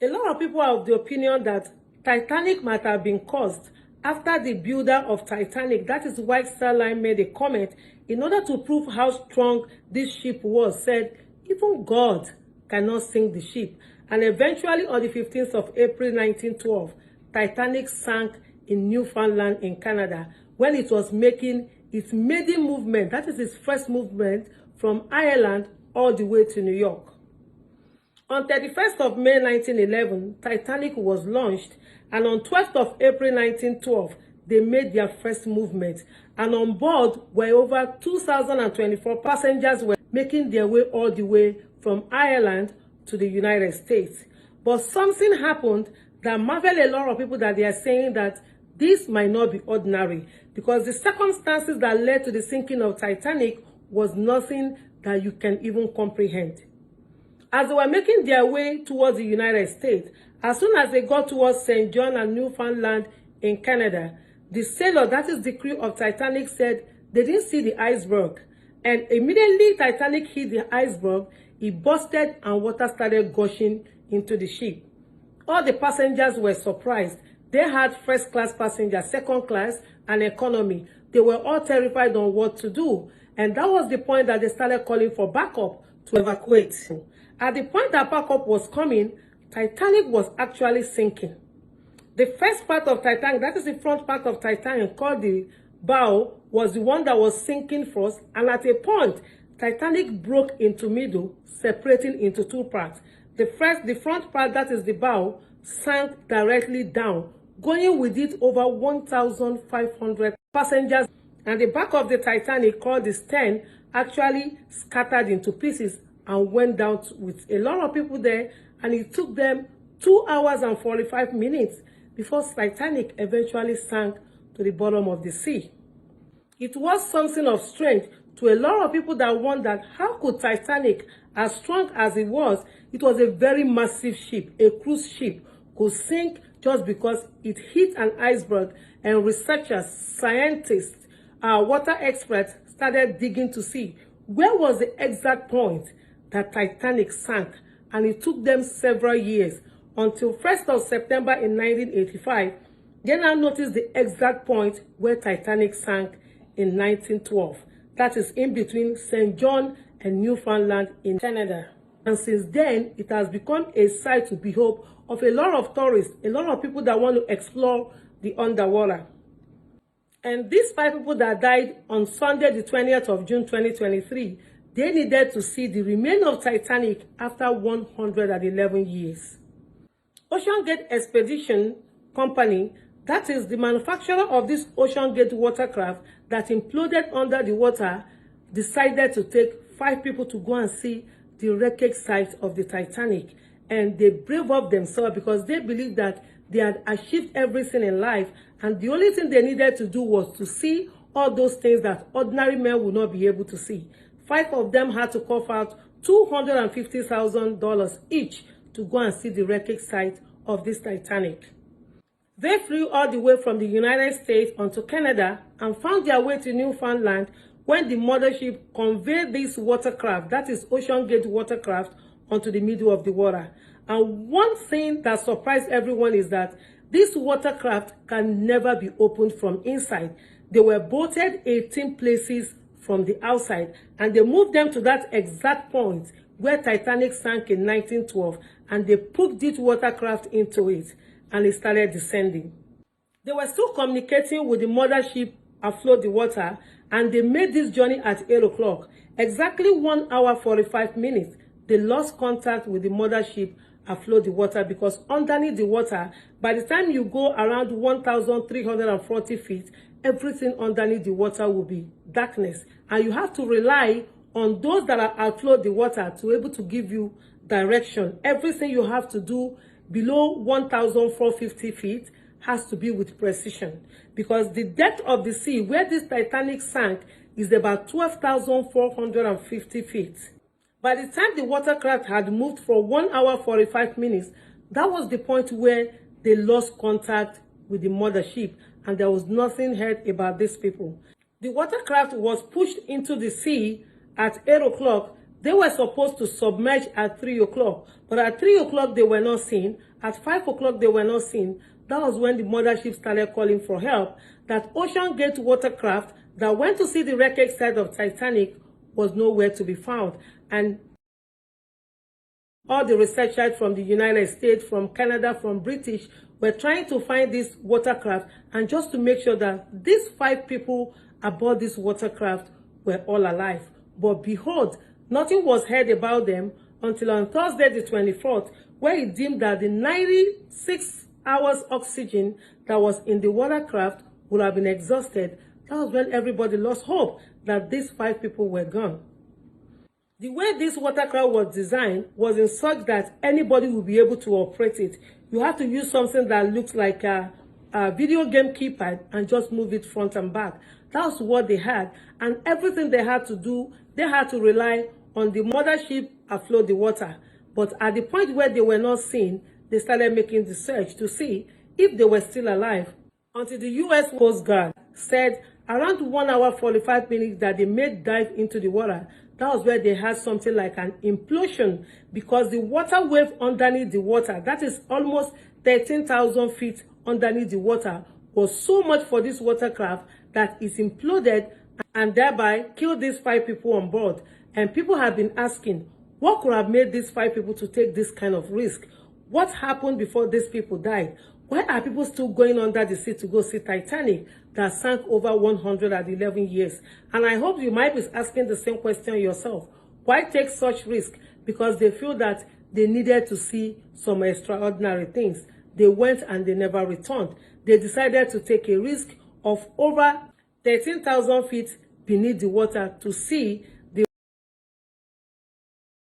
A lot of people are of the opinion that Titanic might have been caused after the builder of Titanic, that is White Star Line, made a comment in order to prove how strong this ship was, said even God cannot sink the ship. And eventually on the 15th of April 1912, Titanic sank in Newfoundland in Canada when it was making its maiden movement, that is its first movement from Ireland all the way to New York. On 31st of May 1911, Titanic was launched, and on 12th of April 1912, they made their first movement, and on board were over 2,024 passengers were making their way all the way from Ireland to the United States. But something happened that marveled a lot of people, that they are saying that this might not be ordinary, because the circumstances that led to the sinking of Titanic was nothing that you can even comprehend. As they were making their way towards the United States, as soon as they got towards St. John and Newfoundland in Canada, the sailor, that is the crew of Titanic, said they didn't see the iceberg. And immediately Titanic hit the iceberg, it busted and water started gushing into the ship. All the passengers were surprised. They had first class passengers, second class, and economy. They were all terrified on what to do. And that was the point that they started calling for backup to evacuate. At the point that backup was coming, Titanic was actually sinking. The first part of Titanic, that is the front part of Titanic, called the bow, was the one that was sinking first. And at a point, Titanic broke into middle, separating into two parts. The front part, that is the bow, sank directly down, going with it over 1,500 passengers. And the back of the Titanic, called the stern, actually scattered into pieces and went down with a lot of people there, and it took them 2 hours and 45 minutes before Titanic eventually sank to the bottom of the sea. It was something of strength to a lot of people that wondered how could Titanic, as strong as it was a very massive ship, a cruise ship, could sink just because it hit an iceberg. And researchers, scientists, water experts started digging to see where was the exact point that Titanic sank, and it took them several years until 1st of September in 1985. They now noticed the exact point where Titanic sank in 1912. That is in between St. John and Newfoundland in Canada. And since then, it has become a sight to behold of a lot of tourists, a lot of people that want to explore the underwater. And these 5 people that died on Sunday, the 20th of June 2023, they needed to see the remains of Titanic after 111 years. Ocean Gate Expedition Company, that is the manufacturer of this Ocean Gate watercraft that imploded under the water, decided to take 5 people to go and see the wreckage site of the Titanic. And they brave up themselves because they believed that they had achieved everything in life, and the only thing they needed to do was to see all those things that ordinary men would not be able to see. 5 of them had to cough out $250,000 each to go and see the wreckage site of this Titanic. They flew all the way from the United States onto Canada and found their way to Newfoundland when the mothership conveyed this watercraft, that is Ocean Gate watercraft, onto the middle of the water. And one thing that surprised everyone is that this watercraft can never be opened from inside. They were bolted 18 places from the outside, and they moved them to that exact point where Titanic sank in 1912, and they put this watercraft into it, and it started descending. They were still communicating with the mothership afloat the water, and they made this journey at 8 o'clock. Exactly 1 hour 45 minutes, they lost contact with the mothership afloat the water, because underneath the water, by the time you go around 1,340 feet, everything underneath the water will be darkness, and you have to rely on those that are afloat the water to be able to give you direction. Everything you have to do below 1,450 feet has to be with precision, because the depth of the sea where this Titanic sank is about 12,450 feet. By the time the watercraft had moved for 1 hour 45 minutes, that was the point where they lost contact with the mothership, and there was nothing heard about these people. The watercraft was pushed into the sea at 8 o'clock They were supposed to submerge at 3 o'clock, but at 3 o'clock they were not seen. At 5 o'clock they were not seen. That was when the mothership started calling for help, that Ocean Gate watercraft that went to see the wreckage site of Titanic was nowhere to be found. And all the researchers from the United States, from Canada, from British, were trying to find this watercraft, and just to make sure that these 5 people aboard this watercraft were all alive. But behold, nothing was heard about them until on Thursday the 24th, where it deemed that the 96 hours oxygen that was in the watercraft would have been exhausted. That was when everybody lost hope that these 5 people were gone. The way this watercraft was designed was in such that anybody would be able to operate it. You have to use something that looks like a video game keypad and just move it front and back. That's what they had. And everything they had to do, they had to rely on the mothership afloat the water. But at the point where they were not seen, they started making the search to see if they were still alive. Until the U.S. Coast Guard said around 1 hour 45 minutes that they made dive into the water, that was where they had something like an implosion, because the water wave underneath the water, that is almost 13,000 feet underneath the water, was so much for this watercraft that it imploded and thereby killed these 5 people on board. And people have been asking, what could have made these 5 people to take this kind of risk? What happened before these people died? Why are people still going under the sea to go see Titanic that sank over 111 years? And I hope you might be asking the same question yourself. Why take such risk? Because they feel that they needed to see some extraordinary things. They went and they never returned. They decided to take a risk of over 13,000 feet beneath the water to see